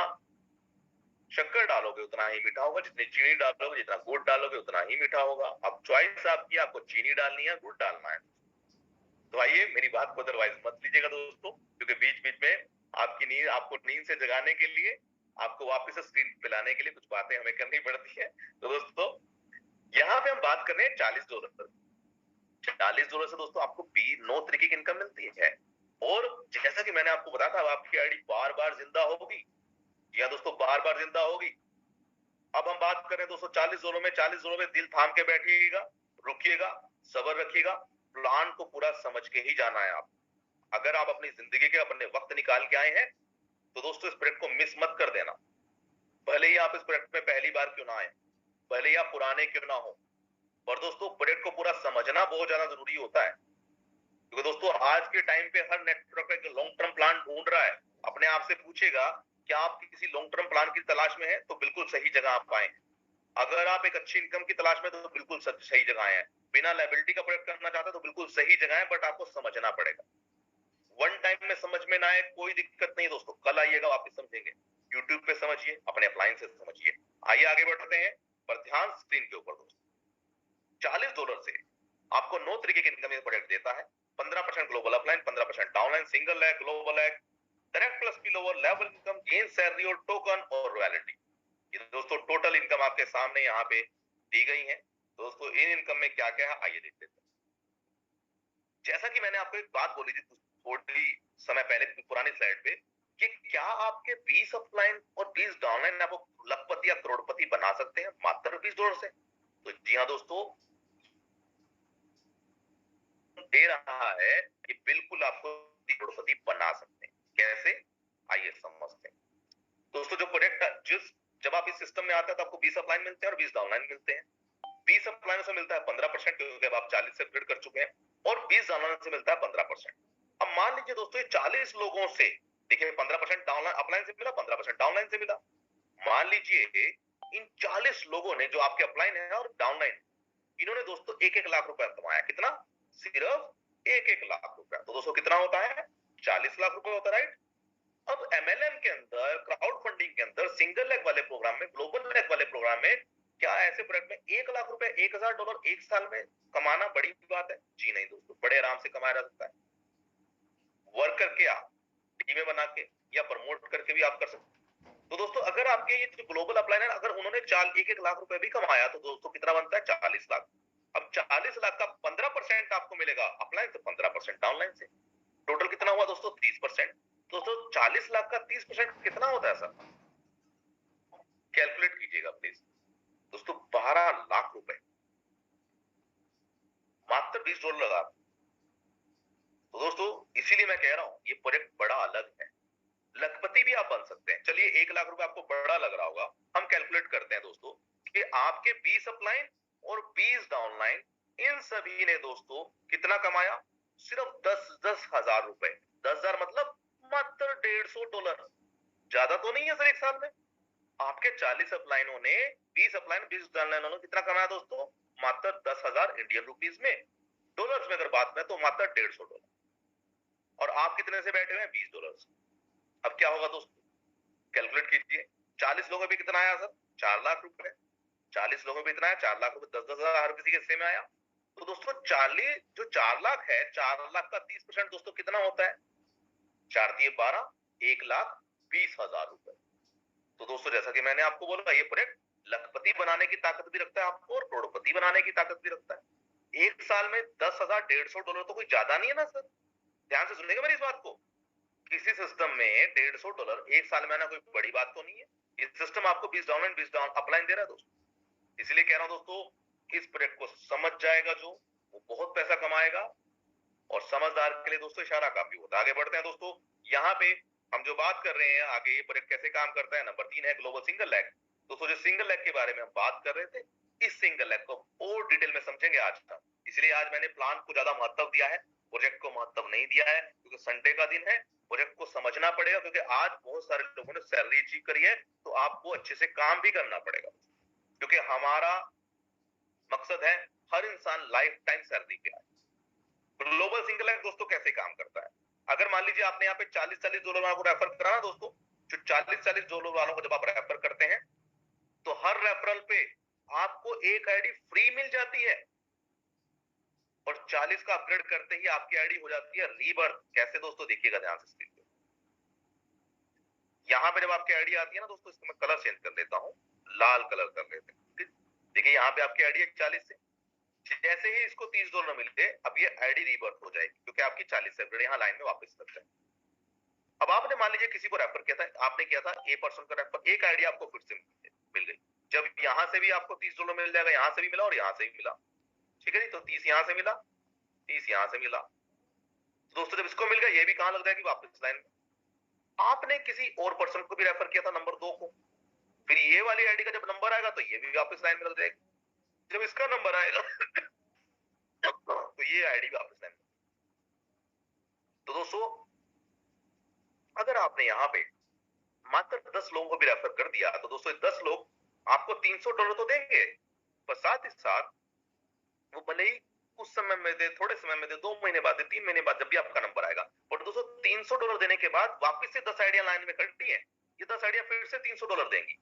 शक्कर डालोगे उतना ही मीठा होगा, जितनी चीनी डालोगे, जितना गुड़ डालोगे उतना ही मीठा होगा। अब चॉइस आपकी, आपको चीनी डालनी है, गुड़ डालना है। तो आइए, मेरी बात को अदरवाइज मत लीजिएगा दोस्तों, क्योंकि बीच बीच में आपको नींद से जगाने के लिए, आपको वापस से स्क्रीन पिलाने के लिए कुछ बातें हमें करनी पड़ती है। तो दोस्तों, यहाँ पे हम बात कर रहे हैं $40। $40 से दोस्तों आपको 9 तरीके की इनकम मिलती है। और जैसा कि मैंने आपको बताया था, अब आपकी आईडी बार बार जिंदा होगी, या दोस्तों बार बार जिंदा होगी। अब हम बात करें दोस्तों $40 में दिल थाम के बैठिएगा, रुकिएगा, सब्र रखिएगा, प्लान को पूरा समझ के ही जाना है। आप अगर आप अपनी जिंदगी के अपने वक्त निकाल के आए हैं, तो दोस्तों इस प्रोजेक्ट को मिस मत कर देना। भले ही आप इस प्रोजेक्ट में पहली बार क्यों ना आए, भले ही आप पुराने क्यों ना हो, पर दोस्तों प्रोजेक्ट को पूरा समझना बहुत ज्यादा जरूरी होता है। क्योंकि दोस्तों आज के टाइम पे हर नेटवर्क एक लॉन्ग टर्म प्लान ढूंढ रहा है। अपने आप से पूछेगा, क्या आप किसी लॉन्ग टर्म प्लान की तलाश में हैं? तो बिल्कुल सही जगह आप आए हैं। अगर आप एक अच्छी इनकम की तलाश में, तो बिल्कुल सही जगह आए हैं। बिना लायबिलिटी का प्रोजेक्ट करना चाहते हैं तो बिल्कुल सही जगह है, बट आपको समझना पड़ेगा। वन टाइम में समझ में ना आए कोई दिक्कत नहीं दोस्तों, कल आइएगा वापस समझेंगे। यूट्यूब पे समझिए, अपने अपलाइन से समझिए। आइए आगे बढ़ते हैं, पर ध्यान स्क्रीन के ऊपर दोस्तों। $40 से आपको 9 तरीके के इनकम प्रोडक्ट देता है। 15% global upline, 15% downline, single lag, global lag, direct plus spillover, level income, gain salary और टोकन और रॉयल्टी। ये दोस्तों टोटल इनकम आपके सामने यहाँ पे दी गई है। दोस्तों इन इनकम में क्या क्या है, आइए देखते हैं। जैसा कि मैंने आपको एक बात बोली थी थोड़ी समय पहले पुरानी स्लाइड पे, कि क्या आपके 20 अपलाइन और 20 डाउनलाइन आपको लखपति या करोड़पति बना सकते हैं मात्र $20 से? तो जी हाँ दोस्तों, दे रहा है कि बिल्कुल आपको करोड़पति बना सकते हैं। कैसे, आइए समझते हैं। दोस्तों जो प्रोडक्ट जब आप इस सिस्टम में आते हैं, तो आपको 20 अपलाइन मिलते हैं और 20 डाउनलाइन मिलते हैं। 20 अपलाइन से मिलता है 15%, क्योंकि अब आप 40 से अपग्रेड कर चुके हैं, और 20 डाउनलाइन से मिलता है 15%। अब मान लीजिए दोस्तों, ये 40 लोगों से, देखिए 15% डाउनलाइन अपलाइन से मिला, 15% डाउनलाइन से मिला। मान लीजिए इन 40 लोगों ने, जो आपके अपलाइन है और डाउनलाइन, इन्होंने दोस्तों 1-1 लाख रुपए कमाया। कितना? सिर्फ 1-1 लाख रुपए। तो दोस्तों कितना होता है? 40 लाख रुपए होता है, राइट? अब एमएलएम के अंदर, क्राउड फंडिंग के अंदर, सिंगल लेग वाले प्रोग्राम में, ग्लोबल लेग वाले प्रोग्राम में, क्या ऐसे प्रोडक्ट में 1 लाख रुपए, $1000 एक साल में कमाना बड़ी बात है? जी नहीं दोस्तों, बड़े आराम से कमाया जा सकता है। वर्क करके, आप टीमें बना के या प्रमोट करके भी आप कर सकते हैं। तो दोस्तों अगर आपके ये जो ग्लोबल अपलाइनर, अगर उन्होंने 1-1 लाख रुपए भी कमाया, तो दोस्तों कितना बनता है? 40 लाख। अब 40 लाख का 15% आपको मिलेगा अपलाइन से, 15% डाउनलाइन से। टोटल कितना हुआ दोस्तों? 30%। दोस्तों 40 लाख का 30% कितना होता है सर? कैलकुलेट कीजिएगा प्लीज दोस्तों। 12 लाख रुपए, मात्र $20 लगा। तो दोस्तों इसीलिए मैं कह रहा हूं, ये प्रोजेक्ट बड़ा अलग है। लखपति भी आप बन सकते हैं। चलिए 1 लाख रुपए आपको बड़ा लग रहा होगा, हम कैलकुलेट करते हैं दोस्तों, कि आपके 20 अपलाइन और 20 डाउनलाइन, इन सभी ने दोस्तों कितना कमाया? सिर्फ 10-10 हजार रुपए। 10,000 मतलब मात्र $150। ज्यादा तो नहीं है सर एक साल में। आपके 40 अपलाइनों ने, 20 अपलाइन 20 डाउनलाइनों ने कितना कमाया दोस्तों? मात्र 10,000 इंडियन रुपीज में। डॉलर्स में अगर बात करें तो मात्र $150। और आप कितने से बैठे हुए हैं? $20। अब क्या होगा दोस्तों, कैलकुलेट कीजिए। 40 लोगों पे कितना आया सर? 4 लाख रुपए। 40 लोगों पे इतना है, 4 लाख रुपए, 10-10 हजार हर किसी के हिस्से में आया। तो दोस्तों 40, जो 4 लाख है, 4 लाख का 30% दोस्तों कितना होता है? 4×3=12, 1,20,000 रुपए। तो दोस्तों जैसा कि मैंने आपको बोला, ये प्रोजेक्ट लखपति बनाने की ताकत भी रखता है आपको, और करोड़पति बनाने की ताकत भी रखता है। एक साल में 10,000, $150 तो कोई ज्यादा नहीं है ना सर? ध्यान से सुनिएगा मेरी इस बात को। किसी सिस्टम में $150 एक साल में आना कोई बड़ी बात तो नहीं है। ये सिस्टम आपको 20 डाउनलाइन 20 डाउन अपलाइन दे रहा है दोस्तों। इसलिए कह रहा हूं दोस्तों, इस प्रोजेक्ट को समझ जाएगा जो, वो बहुत पैसा कमाएगा। और समझदार के लिए दोस्तों इशारा काफी होता है। आगे बढ़ते हैं दोस्तों। यहाँ पे हम जो बात कर रहे हैं आगे, ये प्रोजेक्ट कैसे काम करता है, नंबर 3 है ग्लोबल सिंगल लेग। दोस्तों जो सिंगल लेग के बारे में हम बात कर रहे थे, इस सिंगल लेग को और डिटेल में समझेंगे आज का। इसलिए आज मैंने प्लान को ज्यादा महत्व दिया है, प्रोजेक्ट को महत्व नहीं दिया है, क्योंकि संडे का दिन है। प्रोजेक्ट को समझना पड़ेगा, क्योंकि आज बहुत सारे लोगों ने सैलरी अचीव करी है, तो आपको अच्छे से काम भी करना पड़ेगा। क्योंकि हमारा मकसद है हर इंसान लाइफ टाइम सैलरी पे आए। ग्लोबल सिंगल लेग दोस्तों कैसे काम करता है? अगर मान लीजिए आपने यहाँ पे $40-40 को रेफर करा ना दोस्तों, जो 40-40 डॉलर वालों को जब आप रेफर करते हैं तो हर रेफरल पे आपको एक आईडी फ्री मिल जाती है, और 40 का अपग्रेड करते ही आपकी आईडी हो जाती है रीबर्थ। कैसे दोस्तों, देखिएगा ध्यान से स्क्रीन पे। यहां पे जब आपकी आईडी आती है ना दोस्तों, इसको मैं कलर चेंज कर लेता हूं, लाल कलर कर लेते हैं। देखिए यहाँ पे आपकी आईडी है 40 से, जैसे ही इसको 30 डॉलर मिलते अब ये आईडी रीबर्थ हो जाएगी, क्योंकि आपकी 40 से अपग्रेड यहाँ लाइन में वापस लग जाए। अब आपने मान लीजिए किसी को रेफर किया था, आपने किया था ए पर्सन का रेफर, एक आईडी आपको फिर से मिल गई। जब यहां से भी आपको 30 डॉलर मिल जाएगा, यहां से भी मिला और यहां से भी मिला, ठीक है जी। तो 30 यहां से मिला, 30 यहां से मिला। तो दोस्तों जब इसको मिल गया, ये भी कहां लग जाएगी, वापस लाइन में। आपने किसी और पर्सन को भी रेफर किया था, नंबर 2 को, फिर ये वाली आईडी का जब नंबर आएगा तो ये भी वापस लाइन में लग जाएगी। जब इसका नंबर आएगा तो ये आईडी वापस लाइन में। तो दोस्तों अगर आपने यहाँ पे मात्र 10 लोगों को भी रेफर कर दिया, तो दोस्तों 10 लोग आपको 300 डॉलर तो देंगे, पर साथ ही साथ वो भले ही कुछ समय में दे, थोड़े समय में दे, 2 महीने बाद दे, 3 महीने बाद, जब भी आपका नंबर आएगा। और दोस्तों 300 डॉलर देने के बाद वापस से 10 आइडिया लाइन में खड़ी है, ये 10 आइडिया फिर से 300 डॉलर देंगी।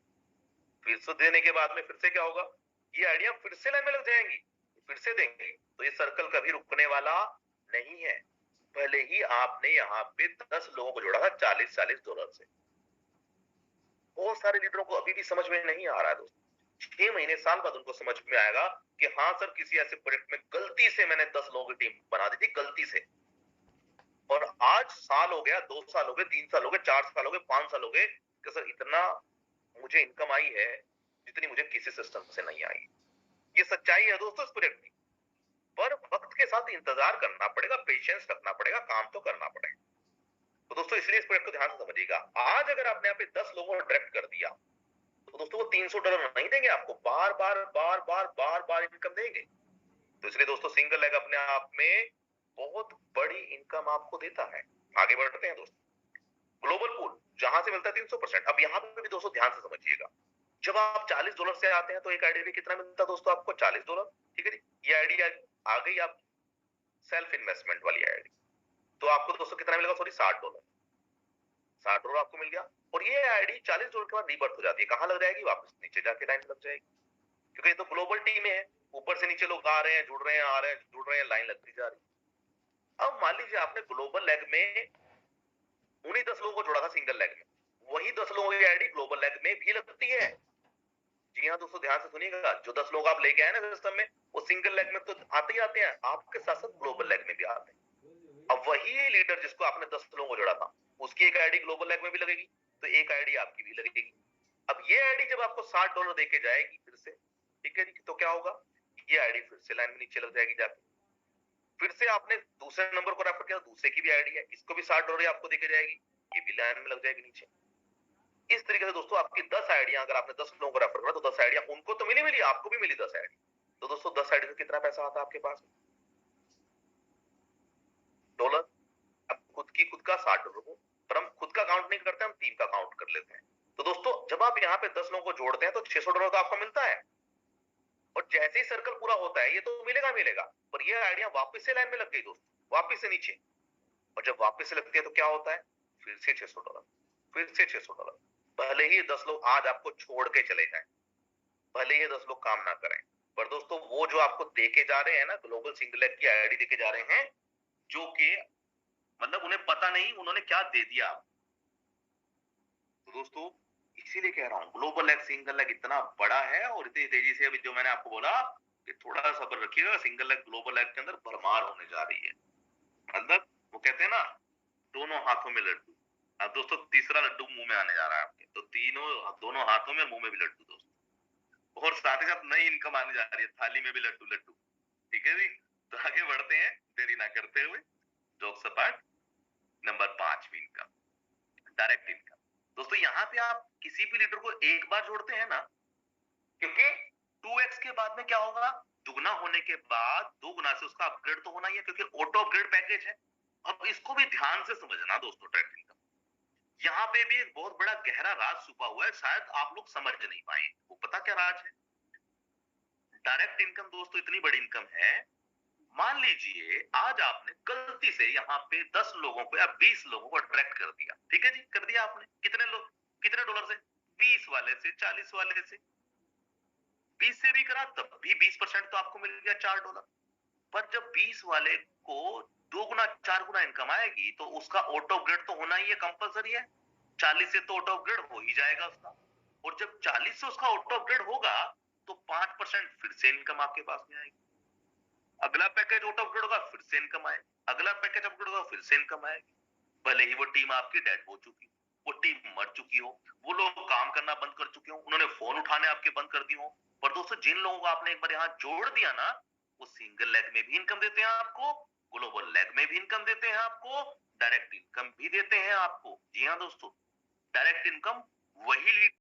फिर से देने के बाद में फिर से क्या होगा, ये आइडिया फिर से लाइन में लग जाएंगी, फिर से देंगी। तो ये सर्कल कभी रुकने वाला नहीं है, भले ही आपने यहाँ पे 10 लोगों को जोड़ा था 40-40 डॉलर से। बहुत सारे लीडरों को अभी भी समझ में नहीं आ रहा है दोस्तों, 6 महीने साल बाद उनको समझ में आएगा कि हाँ सर, किसी ऐसे प्रोजेक्ट में गलती से मैंने 10 लोगों की टीम बना दी थी, गलती से। और आज साल हो गया, 2 साल हो गए, 3 साल हो गए, 4 साल हो गए, 5 साल हो गए कि सर इतना मुझे इनकम आई है जितनी मुझे किसी सिस्टम से नहीं आई। ये सच्चाई है दोस्तों इस प्रोजेक्ट की। पर वक्त के साथ इंतजार करना पड़ेगा, पेशेंस रखना पड़ेगा, काम तो करना पड़ेगा। तो दोस्तों इसलिए इस प्रोजेक्ट को ध्यान से समझिएगा। आज अगर आपने यहाँ पे 10 लोगों को डायरेक्ट कर दिया, तो दोस्तों वो 300 डॉलर नहीं देंगे आपको, बार बार बार बार बार बार इनकम देंगे। तो इसलिए दोस्तों सिंगल लेग अपने आप में बहुत बड़ी इनकम आपको देता है। आगे बढ़ते हैं दोस्तों, ग्लोबल पूल जहां से मिलता है 300%। अब यहाँ पे भी दोस्तों ध्यान से समझिएगा, जब आप 40 डॉलर से आते हैं तो एक आईडी कितना मिलता है दोस्तों आपको, 40 डॉलर, ठीक है जी। ये आईडी आ गई आप सेल्फ इन्वेस्टमेंट वाली आईडी, तो आपको दोस्तों कितना मिलेगा, सॉरी 60 डॉलर, 60 डॉलर आपको मिल गया। और ये आईडी 40 डॉलर के बाद रीबर्थ हो जाती है, कहां लग जाएगी, वापस नीचे जाके लाइन लग जाएगी, क्योंकि ये तो ग्लोबल टीम है, ऊपर से नीचे लोग आ रहे हैं, जुड़ रहे हैं, आ रहे हैं, जुड़ रहे हैं, लाइन लगती जा रही है। अब मान लीजिए आपने ग्लोबल लेग में उन्हीं 10 लोगों को जोड़ा था सिंगल लेग में, वही 10 लोगों की आईडी ग्लोबल लेग में भी लगती है। जी हाँ दोस्तों ध्यान से सुनिएगा, जो 10 लोग आप लेके आए ना सिस्टम में, वो सिंगल लेग में तो आते ही आते हैं, आपके साथ साथ ग्लोबल लेग में भी आते हैं। अब वही लीडर जिसको आपने 10 लोगों को जोड़ा था, उसकी एक आईडी ग्लोबल लेग में भी लगेगी, तो एक आईडी आपकी भी लगेगी। अब ये आईडी जब आपको 60 डॉलर देके जाएगी फिर से, ठीक है जी, तो क्या होगा, ये आईडी फिर से लाइन में नीचे लग जाएगी जाके। फिर से आपने दूसरे नंबर को रेफर किया, दूसरे की भी आईडी है, इसको भी 60 डॉलर आपको देके जाएगी, ये भी लाइन में लग जाएगी नीचे। इस तरीके से दोस्तों आपकी 10 आइडिया, अगर आपने 10 लोगों को रेफर करा तो 10 आइडिया उनको तो मिली, आपको भी मिली 10 आइडी। तो दोस्तों 10 आइडी से कितना पैसा आता है आपके पास, डॉलर। अब खुद का 60 डॉलर हो, पर हम खुद का काउंट नहीं करते, हम टीम का काउंट कर लेते हैं। तो दोस्तों जब आप यहाँ पे 10 लोगों को जोड़ते हैं तो 600 डॉलर तो आपको मिलता है, और जैसे ही सर्कल पूरा होता है ये तो मिलेगा, पर ये आइडिया वापस से लाइन में लग गई दोस्तों, वापस से नीचे। और जब वापस से लगती है तो क्या होता है, फिर से 600 डॉलर, फिर से 600 डॉलर। भले ही 10 लोग आज आपको छोड़ के चले जाएं, भले ही 10 लोग काम ना करें, पर दोस्तों वो जो आपको देके जा रहे हैं ना, ग्लोबल सिंगल लेग की आईडी देके जा रहे हैं, जो कि मतलब उन्हें पता नहीं उन्होंने क्या दे दिया। तो दोस्तों इसीलिए कह रहा हूं, ग्लोबल लेग सिंगल लेग इतना बड़ा है, और इतनी तेजी से अभी जो मैंने आपको बोला कि थोड़ा सब्र रखिएगा, सिंगल लेग ग्लोबल लेग के अंदर भरमार होने जा रही है। मतलब वो कहते हैं ना, दोनों हाथों में लड्डू। अब दोस्तों तीसरा लड्डू मुंह में आने जा रहा है आपके, तो दोनों हाथों में, मुंह में भी लड्डू दोस्तों, और साथ ही साथ नई इनकम आने जा रही है, थाली में भी लड्डू लड्डू, ठीक है जी। तो आगे बढ़ते हैं देरी ना करते हुए, jokes apart, number 5 income, direct income. दोस्तों यहाँ पे आप किसी भी लीडर को एक बार जोड़ते हैं ना, क्योंकि 2x के बाद में क्या होगा, दुगना होने के बाद 2 गुना से उसका अपग्रेड तो होना ही है, क्योंकि ऑटो अपग्रेड पैकेज है। अब इसको भी ध्यान से समझना दोस्तों, डायरेक्ट इनकम, यहाँ पे भी एक बहुत बड़ा गहरा राज छुपा हुआ है, शायद आप लोग समझ नहीं पाए। वो पता क्या राज है, डायरेक्ट इनकम दोस्तों इतनी बड़ी इनकम है, मान लीजिए आज आपने गलती से यहाँ पे 10 लोगों को या 20 लोगों को अट्रैक्ट कर दिया, ठीक है जी, कर दिया आपने, कितने लोग, कितने डॉलर से? 20 वाले से, 40 वाले से। 20 से भी करा तब भी 20% तो आपको मिल गया $4। पर जब 20 वाले को 2 गुना 4 गुना इनकम आएगी तो उसका आउट ऑफ ग्रिड तो होना ही है, कंपलसरी है। 40 से तो आउट ऑफ ग्रिड हो ही जाएगा उसका। और जब 40 से उसका आउट ऑफ ग्रिड होगा तो 5% फिर से इनकम आपके पास में आएगी। अगला पैकेज आउट ऑफ ग्रिड होगा, फिर से इनकम आएगी। अगला पैकेज अपग्रेड होगा, फिर से इनकम आएगी। भले ही वो टीम आपकी डेड हो चुकी, वो टीम मर चुकी हो, वो लोग काम करना बंद कर चुके हो, उन्होंने फोन उठाने आपके बंद कर दिए हो। पर दोस्तों, जिन लोगों को आपने एक बार यहाँ जोड़ दिया ना, वो सिंगल लेग में भी इनकम देते हैं आपको, ग्लोबल लेग में भी इनकम देते हैं आपको, डायरेक्ट इनकम भी देते हैं आपको। जी हाँ दोस्तों, डायरेक्ट इनकम वही